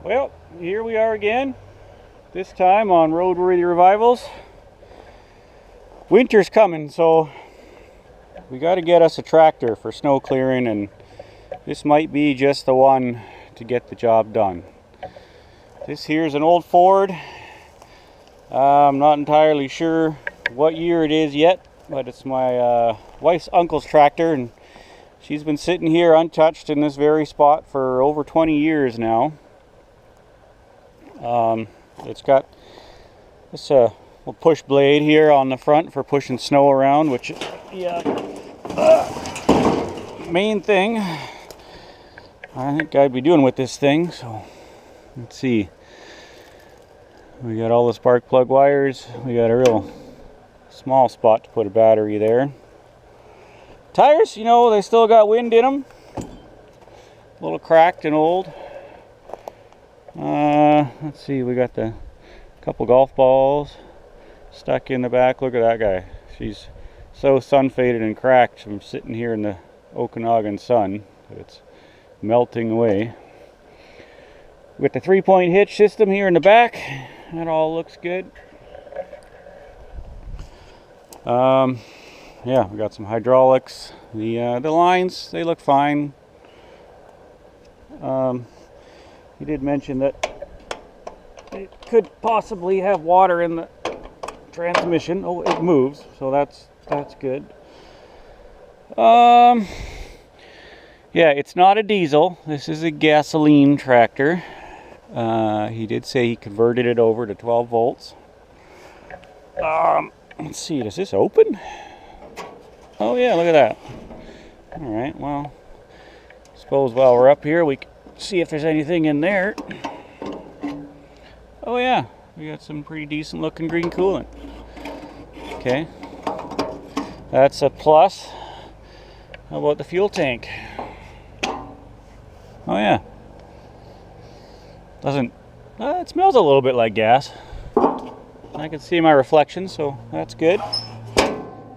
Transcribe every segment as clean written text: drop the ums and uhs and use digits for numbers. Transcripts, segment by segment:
Well, here we are again, this time on Roadworthy Revivals. Winter's coming, so we got to get us a tractor for snow clearing, and this might be just the one to get the job done. This here's an old Ford. I'm not entirely sure what year it is yet, but it's my wife's uncle's tractor, and she's been sitting here untouched in this very spot for over 20 years now. It's got this little push blade here on the front for pushing snow around, which, yeah, main thing I think I'd be doing with this thing. So let's see, we got all the spark plug wires, we got a real small spot to put a battery there. Tires, you know, they still got wind in them, a little cracked and old. Let's see, we got the couple golf balls stuck in the back. Look at that guy. She's so sun faded and cracked from sitting here in the Okanagan sun that it's melting away. With the 3-point hitch system here in the back, that all looks good. Yeah, we got some hydraulics. The lines, they look fine. He did mention that it could possibly have water in the transmission. Oh, it moves, so that's good. Yeah, it's not a diesel. This is a gasoline tractor. He did say he converted it over to 12 volts. Let's see, does this open? Oh yeah, look at that. All right, well, I suppose while we're up here we can see if there's anything in there. Oh yeah, we got some pretty decent looking green coolant. Okay, that's a plus. How about the fuel tank? Oh yeah, it smells a little bit like gas. I can see my reflection, so that's good.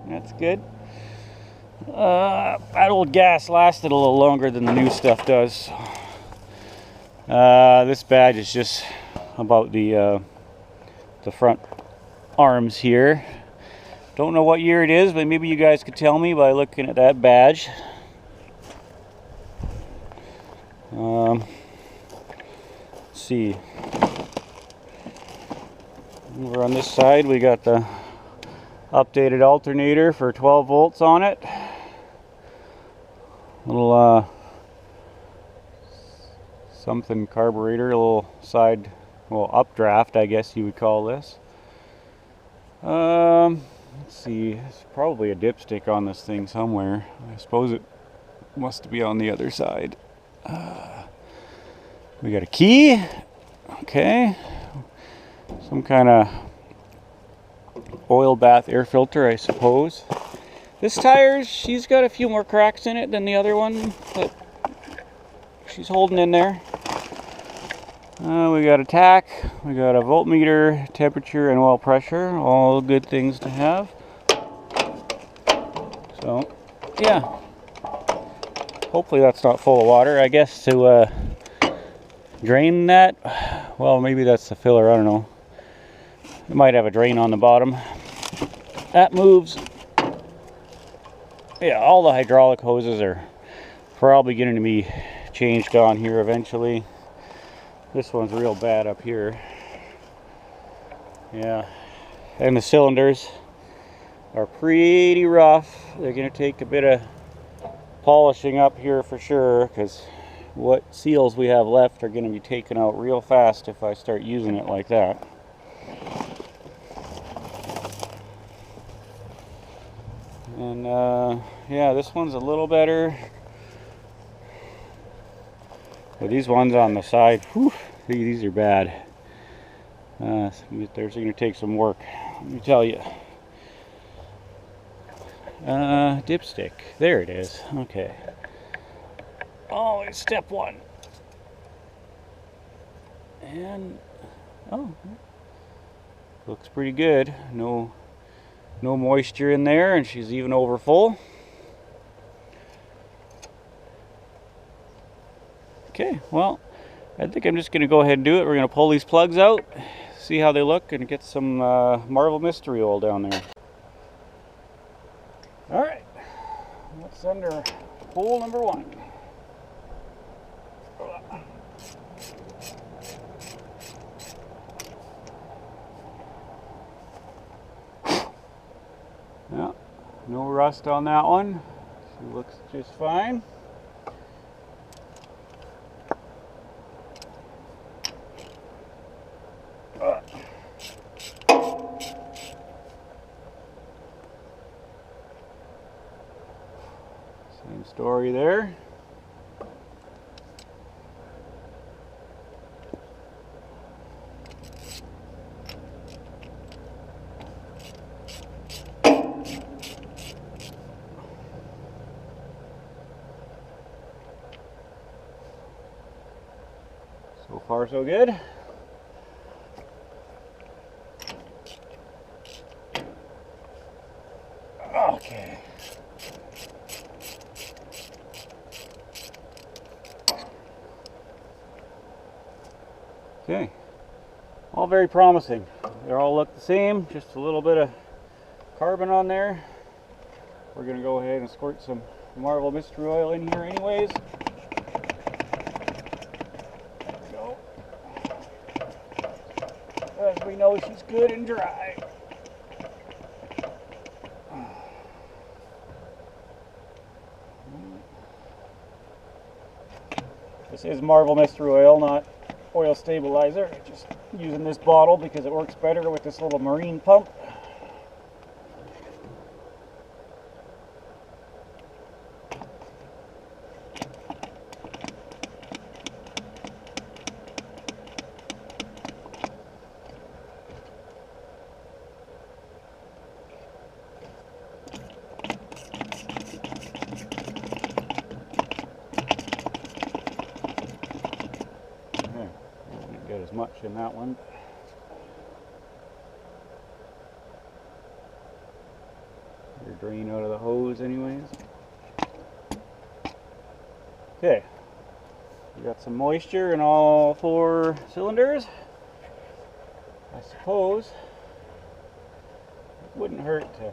That's good. That old gas lasted a little longer than the new stuff does. This badge is just about the front arms here. Don't know what year it is, but maybe you guys could tell me by looking at that badge. Let's see. Over on this side we got the updated alternator for 12 volts on it. Little something carburetor, a little side, well, updraft I guess you would call this. Let's see, there's probably a dipstick on this thing somewhere. I suppose it must be on the other side. We got a key. Okay, some kind of oil bath air filter, I suppose. This tire, she's got a few more cracks in it than the other one, but she's holding in there. We got a tach, we got a voltmeter, temperature, and oil pressure. All good things to have. So, yeah. Hopefully that's not full of water. I guess to drain that, well, maybe that's the filler, I don't know. It might have a drain on the bottom. That moves. Yeah, all the hydraulic hoses are probably going to be changed on here eventually. This one's real bad up here. Yeah, and the cylinders are pretty rough. They're going to take a bit of polishing up here for sure, because what seals we have left are going to be taken out real fast if I start using it like that. And yeah, this one's a little better. But these ones on the side, whew, these are bad. They're going to take some work, let me tell you. Dipstick, there it is. Okay. Oh, it's step one. And oh, looks pretty good. No moisture in there, and she's even over full. Okay, well, I think I'm just going to go ahead and do it. We're going to pull these plugs out, see how they look, and get some Marvel Mystery Oil down there. Alright, that's under hole number 1. Yeah, no rust on that one. She looks just fine. Same story there. So far so good. Okay. Okay. All very promising. They all look the same, just a little bit of carbon on there. We're going to go ahead and squirt some Marvel Mystery Oil in here anyways. There we go. As we know, she's good and dry. This is Marvel Mystery Oil, not oil stabilizer. I'm just using this bottle because it works better with this little marine pump. Get as much in that one. Your drain out of the hose anyways. Okay, we got some moisture in all 4 cylinders. I suppose it wouldn't hurt to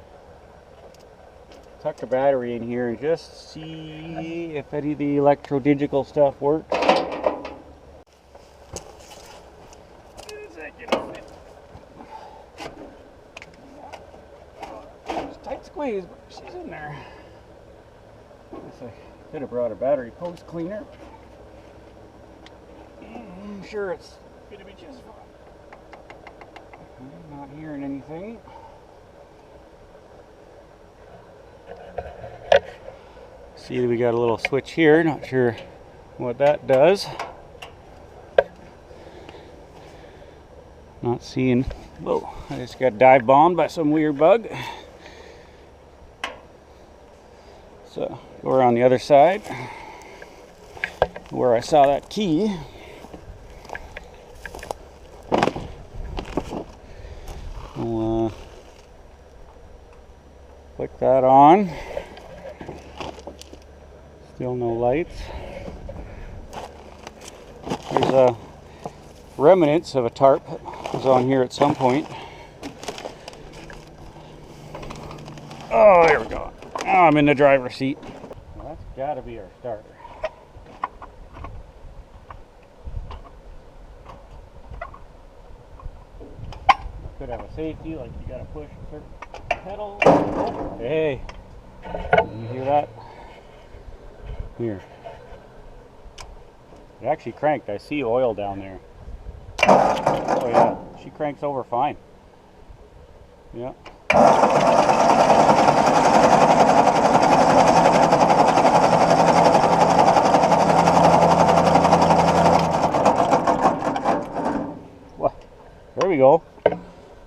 tuck a battery in here and just see if any of the electrodigital stuff works. Tight squeeze, but she's in there. Guess I could have brought a battery post cleaner. I'm sure it's going to be just fine. I'm not hearing anything. See, we got a little switch here. Not sure what that does. Not seeing. Whoa, I just got dive bombed by some weird bug. So go around the other side where I saw that key. We'll click that on. Still no lights. There's remnants of a tarp that was on here at some point. Oh, there we go. Now I'm in the driver's seat. Well, that's got to be our starter. Could have a safety, like you got to push a certain pedal. Oh, hey, you hear that? Here. It actually cranked. I see oil down there. Oh yeah, she cranks over fine. Yeah. Well, there we go.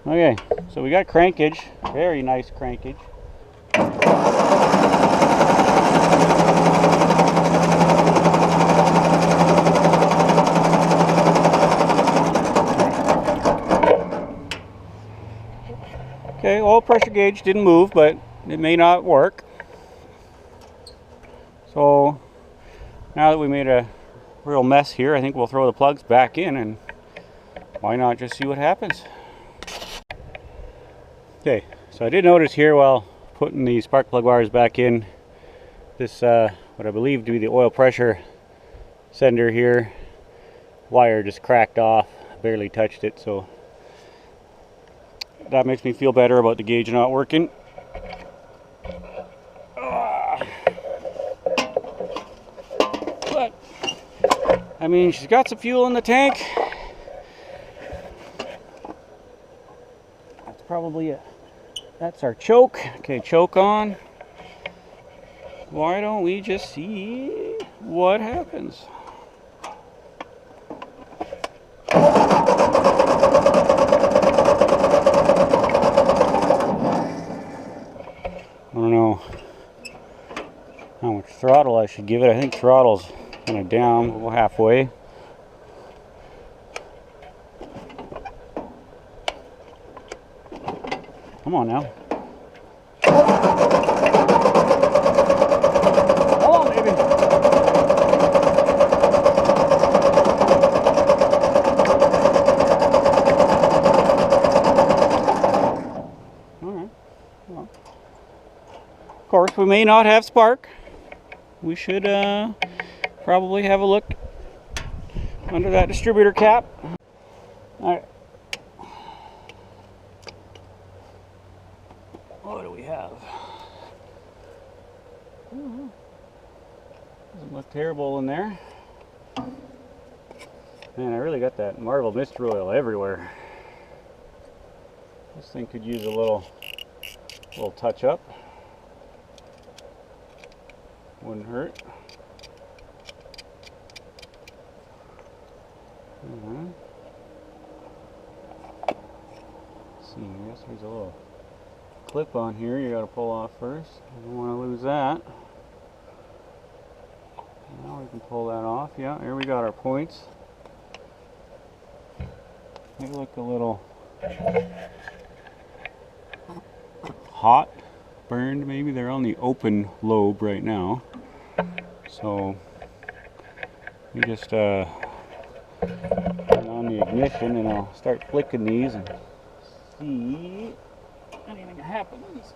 Okay, so we got crankage. Very nice crankage. Okay, oil pressure gauge didn't move, but it may not work. So now that we made a real mess here. I think we'll throw the plugs back in and why not just see what happens. Okay, so I did notice here while putting the spark plug wires back in, this what I believe to be the oil pressure sender here, wire just cracked off, barely touched it, so that makes me feel better about the gauge not working. But I mean, she's got some fuel in the tank. That's probably it. That's our choke. Okay, choke on. Why don't we just see what happens? I don't know how much throttle I should give it. I think throttle's kind of down. We'll go halfway. Come on now. Come on, baby. All right. Well, of course, we may not have spark. We should probably have a look under that distributor cap. All right. What do we have? Doesn't look terrible in there. Man, I really got that Marvel Mystery Oil everywhere. This thing could use a little touch up. Wouldn't hurt. Let's see, I guess there's a little clip on here you got to pull off first. I don't want to lose that. Now we can pull that off. Yeah, here we got our points. They look a little hot, burned maybe. They're on the open lobe right now. So we just turn on the ignition and I'll start flicking these and see anything happens.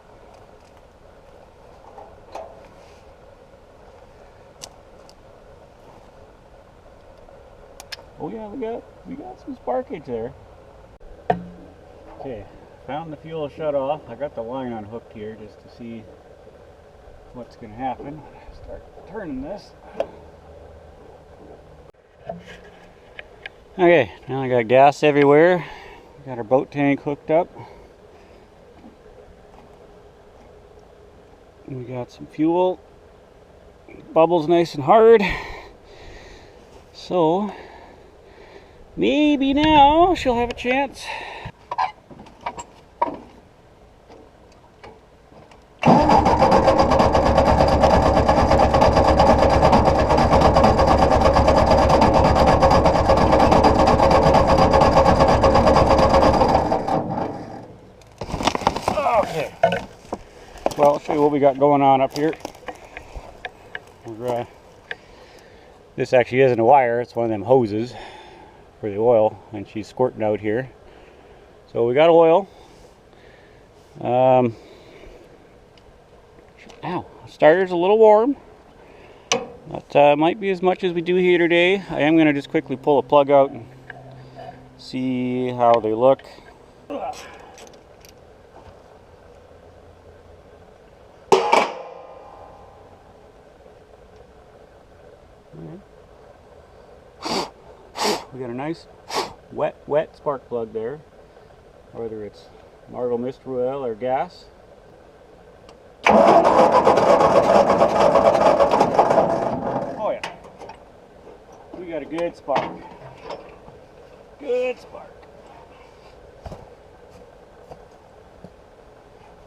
Oh yeah, we got some sparkage there. Okay, found the fuel shut off. I got the line unhooked here just to see what's going to happen. Start turning this. Okay, now I got gas everywhere. Got our boat tank hooked up. We got some fuel. Bubbles nice and hard. So maybe now she'll have a chance. Okay. Well, I'll show you what we got going on up here. This actually isn't a wire, it's one of them hoses for the oil, and she's squirting out here. So we got oil. Ow, starter's a little warm. That might be as much as we do here today. I am going to just quickly pull a plug out and see how they look. We got a nice wet spark plug there, whether it's Marvel Mystery Oil or gas. Oh yeah, we got a good spark. Good spark.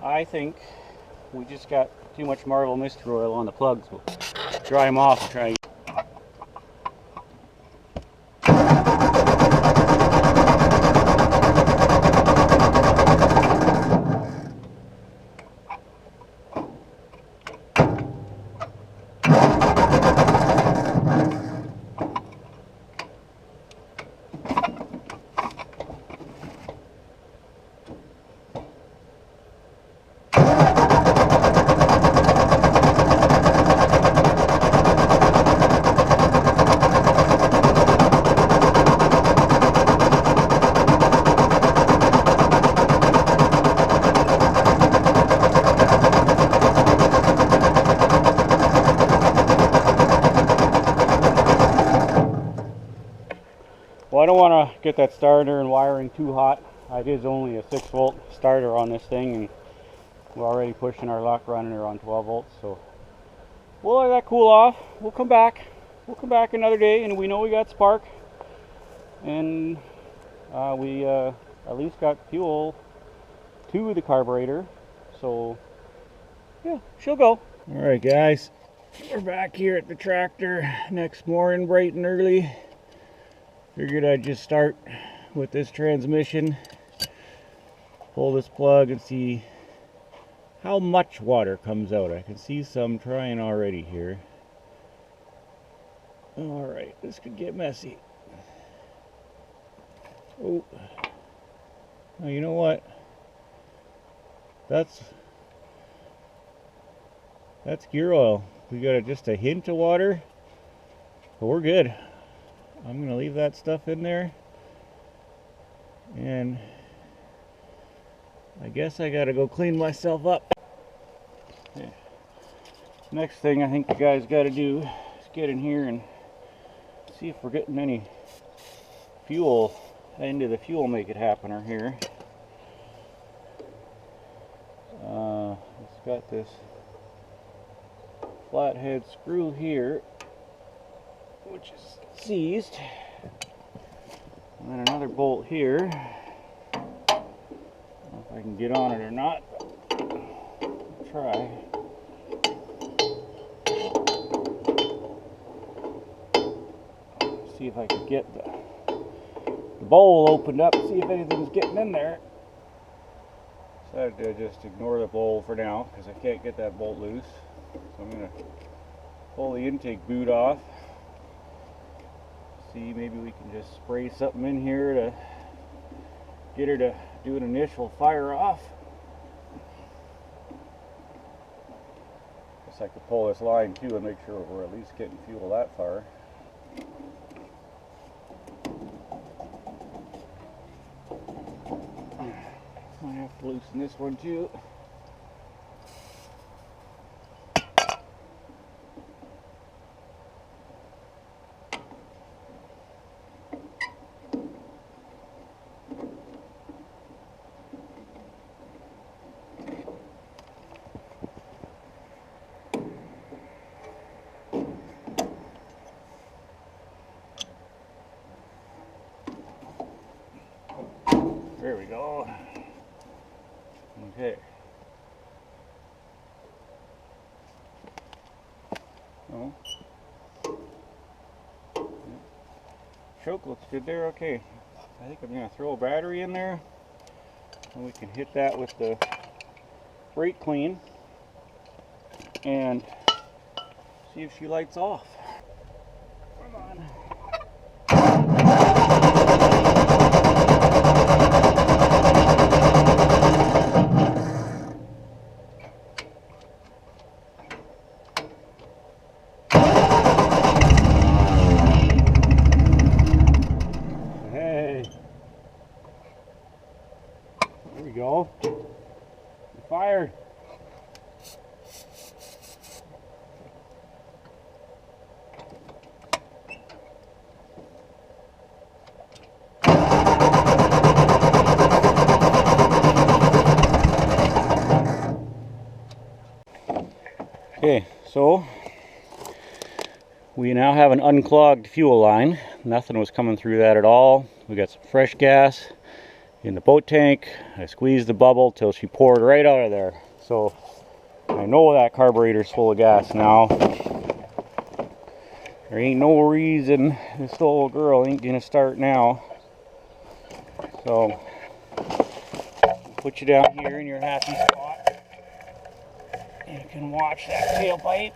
I think we just got too much Marvel Mystery Oil on the plugs. We'll dry them off and try. Well, I don't want to get that starter and wiring too hot. It is only a 6-volt starter on this thing, and we're already pushing our luck running her on 12 volts. So we'll let that cool off. We'll come back. We'll come back another day, and we know we got spark, and we at least got fuel to the carburetor. So yeah, she'll go. All right, guys, we're back here at the tractor next morning, bright and early. Figured I'd just start with this transmission, pull this plug and see how much water comes out. I can see some trying already here. All right, this could get messy. Oh, now you know what? That's gear oil. We got just a hint of water, but we're good. I'm gonna leave that stuff in there, and I guess I gotta go clean myself up. Yeah. Next thing I think you guys gotta do is get in here and see if we're getting any fuel into the fuel make it happener here. It's got this flathead screw here, which is seized, and then another bolt here. I don't know if I can get on it or not, but I'll try. See if I can get the bowl opened up, see if anything's getting in there. Decided to just ignore the bowl for now because I can't get that bolt loose. So I'm going to pull the intake boot off. See, maybe we can just spray something in here to get her to do an initial fire off. Guess I could pull this line too and make sure we're at least getting fuel that far. Might have to loosen this one too. There we go. Okay. Oh. Choke looks good there. Okay. I think I'm going to throw a battery in there, and we can hit that with the brake clean and see if she lights off. Come on. Go. You're fired. Okay, so we now have an unclogged fuel line. Nothing was coming through that at all. We got some fresh gas in the boat tank. I squeezed the bubble till she poured right out of there. So I know that carburetor's full of gas now. There ain't no reason this old girl ain't gonna start now. So put you down here in your happy spot. You can watch that tailpipe.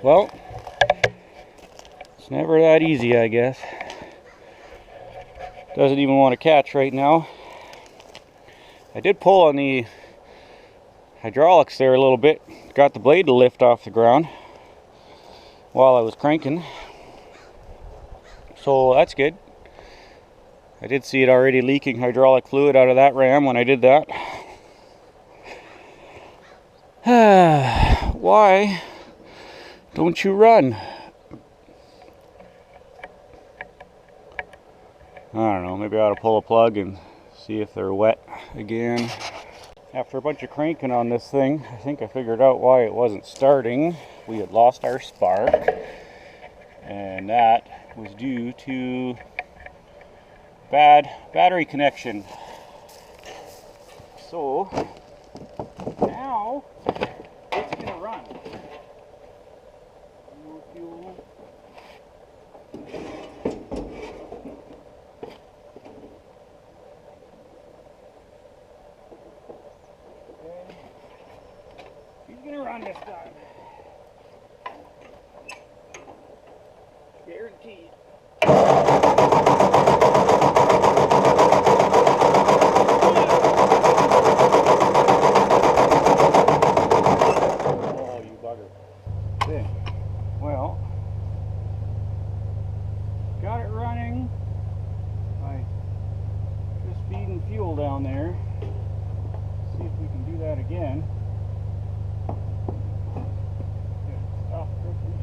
Well, never that easy, I guess. Doesn't even want to catch right now. I did pull on the hydraulics there a little bit. Got the blade to lift off the ground while I was cranking. So that's good. I did see it already leaking hydraulic fluid out of that ram when I did that. Why don't you run? I don't know, maybe I ought to pull a plug and see if they're wet again. After a bunch of cranking on this thing, I think I figured out why it wasn't starting. We had lost our spark, and that was due to bad battery connection. So now it's gonna run. More fuel. Okay. He's gonna run this time. Guaranteed. Well, got it running by just feeding fuel down there. See if we can do that again. Stop dripping.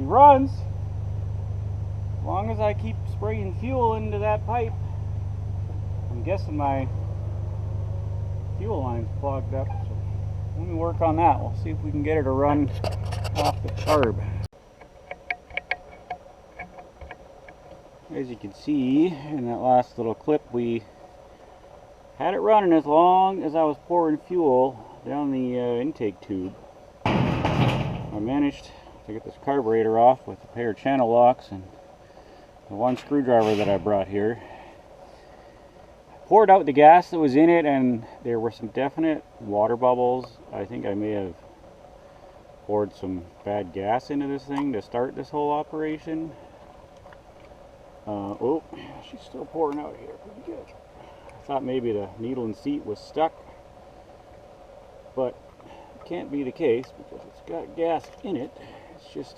runs, as long as I keep spraying fuel into that pipe. I'm guessing my fuel line's clogged up, so let me work on that. We'll see if we can get her to run off the carb. As you can see in that last little clip, we had it running as long as I was pouring fuel down the intake tube. I managed to get this carburetor off with a pair of channel locks and the one screwdriver that I brought here. I poured out the gas that was in it, and there were some definite water bubbles. I think I may have poured some bad gas into this thing to start this whole operation. Oh, she's still pouring out here pretty good. I thought maybe the needle and seat was stuck, but it can't be the case because it's got gas in it. It's just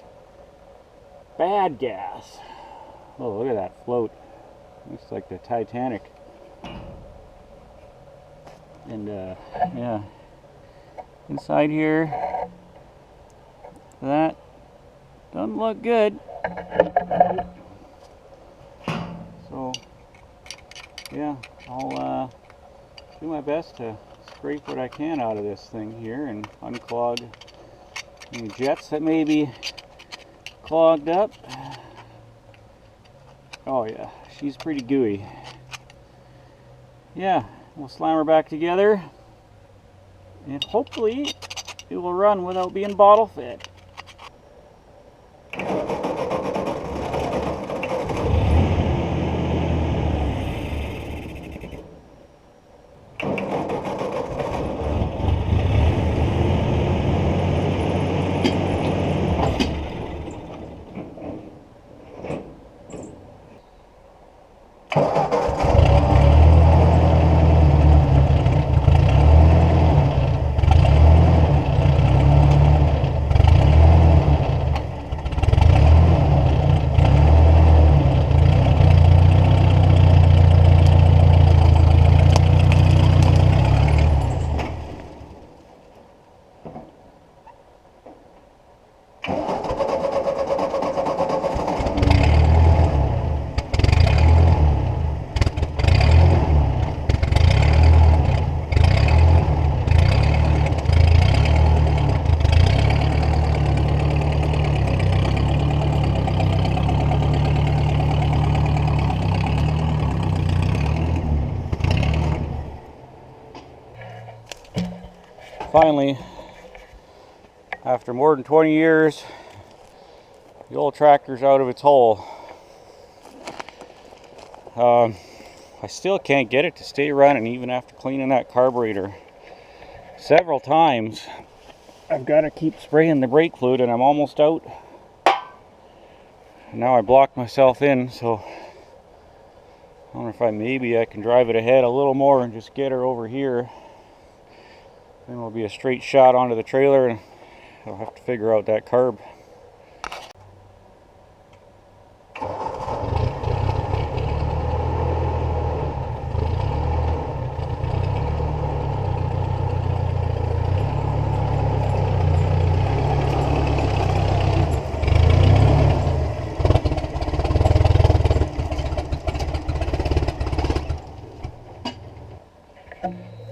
bad gas. Oh, look at that float. Looks like the Titanic. And yeah, inside here, that doesn't look good. So yeah, I'll do my best to scrape what I can out of this thing here and unclog any jets that may be clogged up. Oh yeah, she's pretty gooey. Yeah, we'll slam her back together and hopefully it will run without being bottle fed. Finally, after more than 20 years, the old tractor's out of its hole. I still can't get it to stay running even after cleaning that carburetor several times. I've got to keep spraying the brake fluid and I'm almost out. Now I blocked myself in, so I wonder if maybe I can drive it ahead a little more and just get her over here. Then it'll be a straight shot onto the trailer and I'll have to figure out that carb.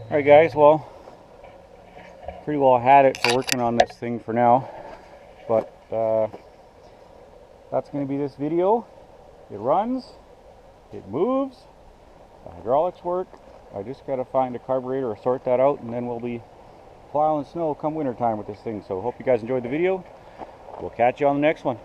Alright guys, well, pretty well had it for working on this thing for now, but that's going to be this video. It runs, it moves, the hydraulics work. I just got to find a carburetor or sort that out, and then we'll be plowing snow come winter time with this thing. So hope you guys enjoyed the video. We'll catch you on the next one.